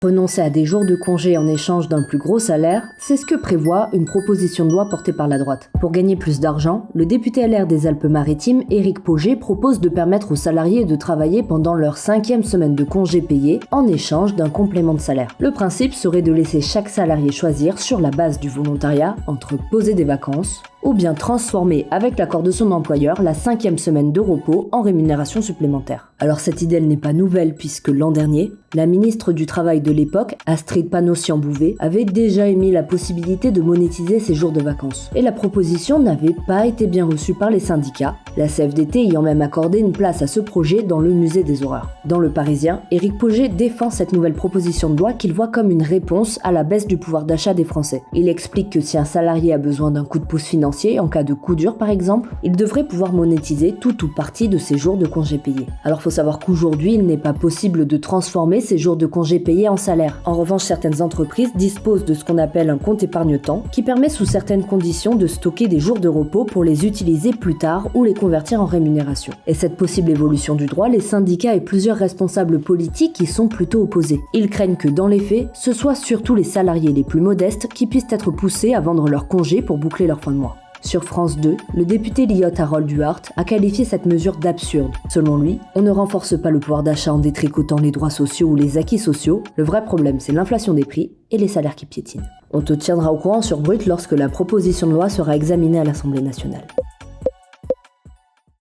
Renoncer à des jours de congé en échange d'un plus gros salaire, c'est ce que prévoit une proposition de loi portée par la droite. Pour gagner plus d'argent, le député LR des Alpes-Maritimes, Éric Pauget, propose de permettre aux salariés de travailler pendant leur 5e semaine de congé payé en échange d'un complément de salaire. Le principe serait de laisser chaque salarié choisir sur la base du volontariat entre poser des vacances ou bien transformer avec l'accord de son employeur la 5e semaine de repos en rémunération supplémentaire. Alors cette idée n'est pas nouvelle puisque l'an dernier, la ministre du Travail de l'époque, Astrid Panosyan-Bouvet, avait déjà émis la possibilité de monétiser ces jours de vacances. Et la proposition n'avait pas été bien reçue par les syndicats, la CFDT ayant même accordé une place à ce projet dans le musée des horreurs. Dans Le Parisien, Éric Pauget défend cette nouvelle proposition de loi qu'il voit comme une réponse à la baisse du pouvoir d'achat des Français. Il explique que si un salarié a besoin d'un coup de pouce financier, en cas de coup dur par exemple, il devrait pouvoir monétiser tout ou partie de ses jours de congés payés. Alors faut savoir qu'aujourd'hui, il n'est pas possible de transformer ces jours de congés payés en salaire. En revanche, certaines entreprises disposent de ce qu'on appelle un compte épargne-temps qui permet sous certaines conditions de stocker des jours de repos pour les utiliser plus tard ou les convertir en rémunération. Et cette possible évolution du droit, les syndicats et plusieurs responsables politiques y sont plutôt opposés. Ils craignent que dans les faits, ce soit surtout les salariés les plus modestes qui puissent être poussés à vendre leurs congés pour boucler leur fin de mois. Sur France 2, le député Liot Harold Duhart a qualifié cette mesure d'absurde. Selon lui, on ne renforce pas le pouvoir d'achat en détricotant les droits sociaux ou les acquis sociaux, le vrai problème c'est l'inflation des prix et les salaires qui piétinent. On te tiendra au courant sur Brut lorsque la proposition de loi sera examinée à l'Assemblée nationale.